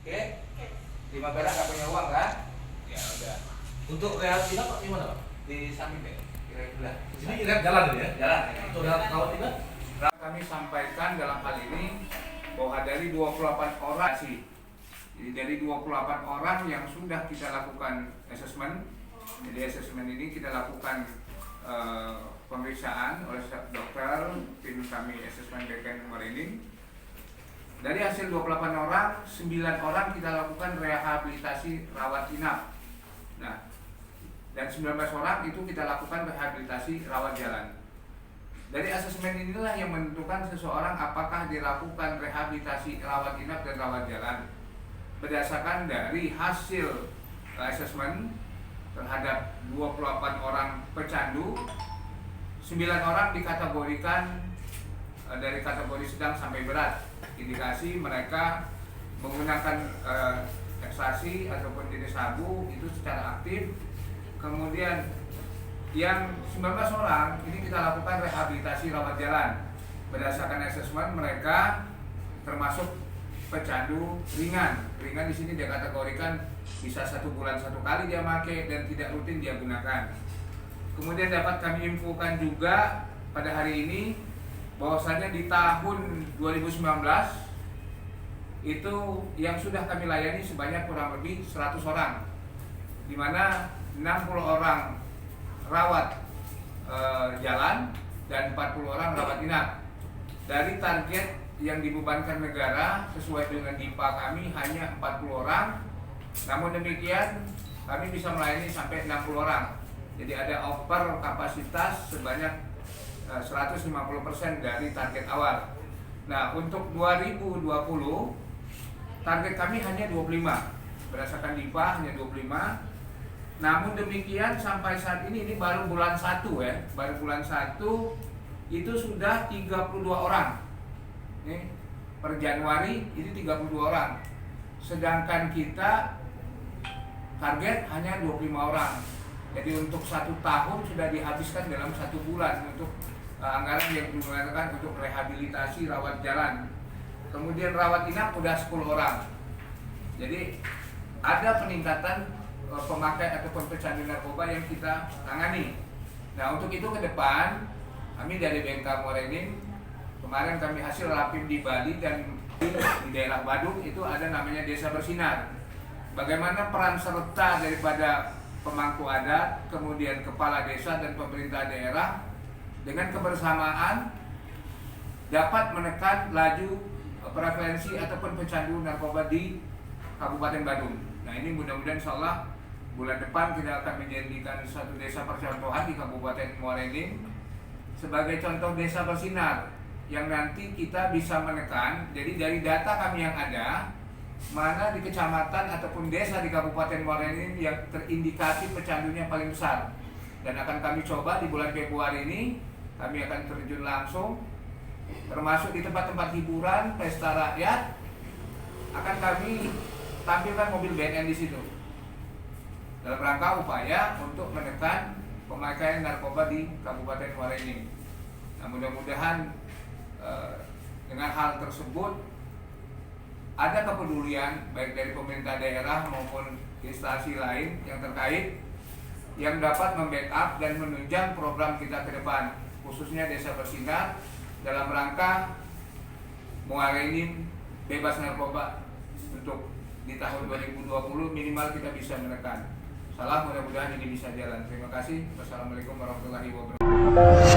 Oke. Lima perak nggak punya uang kan? Ya udah. Untuk rehab inap Pak gimana Pak? Di samping deh. Kira-kira. Jadi rehab jalan ini ya? Jalan. Untuk rawat inap? Kami sampaikan dalam hal ini bahwa dari 28 orang sih. Jadi dari 28 orang yang sudah kita lakukan asesmen. Jadi asesmen ini kita lakukan pemeriksaan oleh dokter, tim kami asesmen BPN Merinding. Dari hasil 28 orang, 9 orang kita lakukan rehabilitasi rawat inap. Nah, dan 19 orang itu kita lakukan rehabilitasi rawat jalan. Dari asesmen inilah yang menentukan seseorang apakah dilakukan rehabilitasi rawat inap dan rawat jalan. Berdasarkan dari hasil asesmen terhadap 28 orang pecandu, 9 orang dikategorikan dari kategori sedang sampai berat. Indikasi mereka menggunakan ekstasi ataupun jenis sabu itu secara aktif. Kemudian yang 19 orang ini kita lakukan rehabilitasi rawat jalan. Berdasarkan asesmen mereka termasuk pecandu ringan. Ringan di sini dia kategorikan bisa 1 bulan 1 kali dia pakai dan tidak rutin dia gunakan. Kemudian dapat kami infokan juga pada hari ini bahwasanya di tahun 2019 itu yang sudah kami layani sebanyak kurang lebih 100 orang, di mana 60 orang rawat jalan dan 40 orang rawat inap. Dari target yang dibebankan negara sesuai dengan DIPA kami hanya 40 orang, namun demikian kami bisa melayani sampai 60 orang. Jadi ada over kapasitas sebanyak 150% dari target awal. Nah, untuk 2020 target kami hanya 25. Berdasarkan DIPA hanya 25. Namun demikian sampai saat ini baru bulan 1 ya. Baru bulan 1 itu sudah 32 orang. Ini per Januari ini 32 orang. Sedangkan kita target hanya 25 orang. Jadi untuk 1 tahun sudah dihabiskan dalam 1 bulan untuk anggaran yang digunakan untuk rehabilitasi rawat jalan. Kemudian rawat inap sudah 10 orang. Jadi ada peningkatan pemakai ataupun pecandu narkoba yang kita tangani. Nah, untuk itu ke depan kami dari BNK Merinding kemarin kami hasil rapim di Bali dan di daerah Badung itu ada namanya Desa Bersinar. Bagaimana peran serta daripada pemangku adat, kemudian kepala desa dan pemerintah daerah dengan kebersamaan dapat menekan laju prevalensi ataupun pecandu narkoba di Kabupaten Badung. Nah, ini mudah-mudahan insyaallah bulan depan kita akan menjadikan satu desa percontohan di Kabupaten Merinding sebagai contoh desa bersinar yang nanti kita bisa menekan. Jadi dari data kami yang ada, mana di kecamatan ataupun desa di Kabupaten Merinding yang terindikasi pecandunya paling besar. Dan akan kami coba di bulan Februari ini, kami akan terjun langsung, termasuk di tempat-tempat hiburan, pesta rakyat, akan kami tampilkan mobil BNN di situ. Dalam rangka upaya untuk menekan pemakaian narkoba di Kabupaten Merinding. Nah, mudah-mudahan dengan hal tersebut ada kepedulian baik dari pemerintah daerah maupun instansi lain yang terkait yang dapat membackup dan menunjang program kita ke depan, khususnya Desa Bersinar dalam rangka Merinding bebas narkoba untuk di tahun 2020 minimal kita bisa menekan. Salam, mudah-mudahan ini bisa jalan. Terima kasih. Wassalamualaikum warahmatullahi wabarakatuh.